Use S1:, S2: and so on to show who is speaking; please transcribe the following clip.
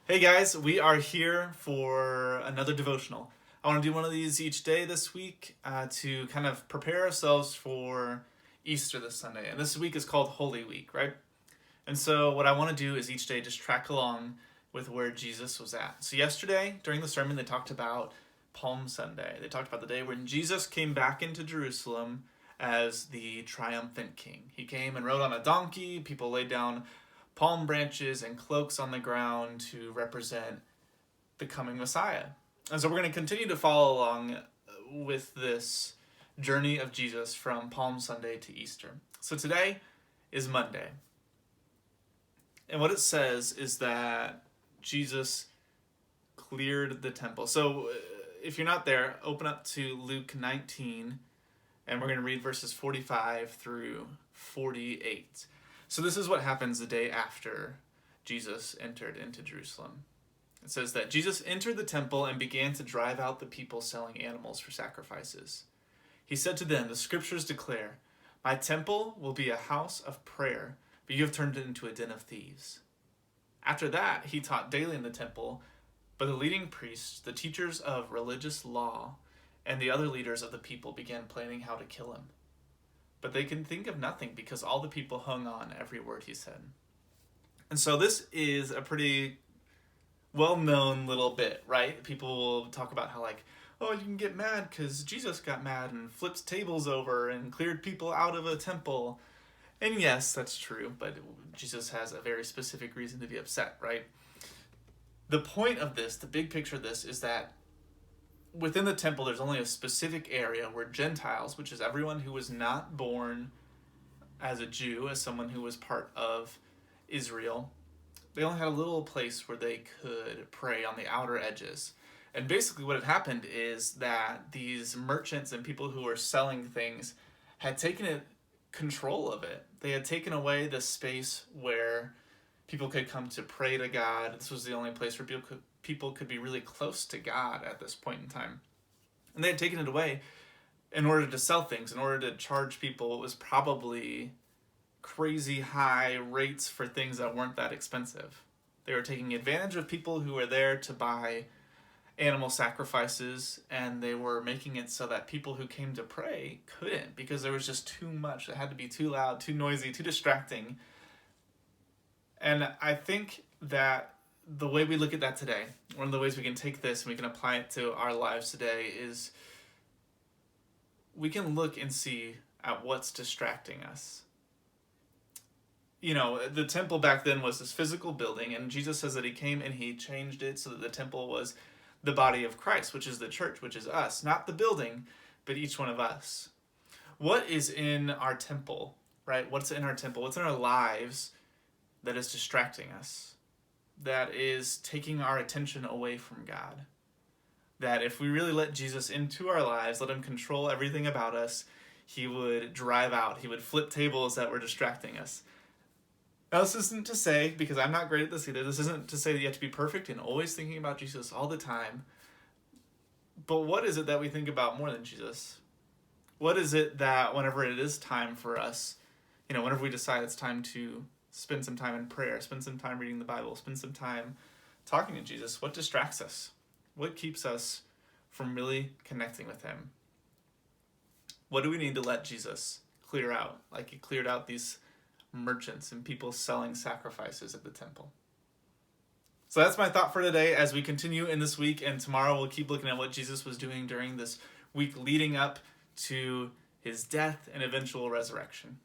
S1: Hey guys, we are here for another devotional. I want to do one of these each day this week to kind of prepare ourselves for Easter this Sunday. And this week is called Holy Week, right? And so what I want to do is each day just track along with where Jesus was at. So yesterday, during the sermon, they talked about Palm Sunday. They talked about the day when Jesus came back into Jerusalem as the triumphant king. He came and rode on a donkey. People laid down palm branches and cloaks on the ground to represent the coming Messiah. And so we're going to continue to follow along with this journey of Jesus from Palm Sunday to Easter. So today is Monday. And what it says is that Jesus cleared the temple. So if you're not there, open up to Luke 19, and we're going to read verses 45 through 48. So this is what happens the day after Jesus entered into Jerusalem. It says that Jesus entered the temple and began to drive out the people selling animals for sacrifices. He said to them, "The scriptures declare, 'My temple will be a house of prayer, but you have turned it into a den of thieves.'" After that, he taught daily in the temple, but the leading priests, the teachers of religious law, and the other leaders of the people began planning how to kill him. But they could think of nothing because all the people hung on every word he said. And so this is a pretty well-known little bit, right? People will talk about how oh, you can get mad because Jesus got mad and flipped tables over and cleared people out of a temple. And yes, that's true, but Jesus has a very specific reason to be upset, right? The point of this, the big picture of this, is that within the temple, there's only a specific area where Gentiles, which is everyone who was not born as a Jew, as someone who was part of Israel, they only had a little place where they could pray on the outer edges. And basically what had happened is that these merchants and people who were selling things had taken control of it. They had taken away the space where people could come to pray to God. This was the only place where people could be really close to God at this point in time. And they had taken it away in order to sell things, in order to charge people. It was probably crazy high rates for things that weren't that expensive. They were taking advantage of people who were there to buy animal sacrifices, and they were making it so that people who came to pray couldn't, because there was just too much. It had to be too loud, too noisy, too distracting. And I think that the way we look at that today, one of the ways we can take this and we can apply it to our lives today is we can look and see at what's distracting us. You know, the temple back then was this physical building, and Jesus says that he came and he changed it so that the temple was the body of Christ, which is the church, which is us. Not the building, but each one of us. What is in our temple, right? What's in our temple? What's in our lives that is distracting us? That is taking our attention away from God. That if we really let Jesus into our lives, let him control everything about us, he would drive out, he would flip tables that were distracting us. Now, this isn't to say, because I'm not great at this either, this isn't to say that you have to be perfect and always thinking about Jesus all the time. But what is it that we think about more than Jesus? What is it that whenever it is time for us, whenever we decide it's time to spend some time in prayer, spend some time reading the Bible, spend some time talking to Jesus, what distracts us? What keeps us from really connecting with him? What do we need to let Jesus clear out, like he cleared out these merchants and people selling sacrifices at the temple? So that's my thought for today as we continue in this week, and tomorrow we'll keep looking at what Jesus was doing during this week leading up to his death and eventual resurrection.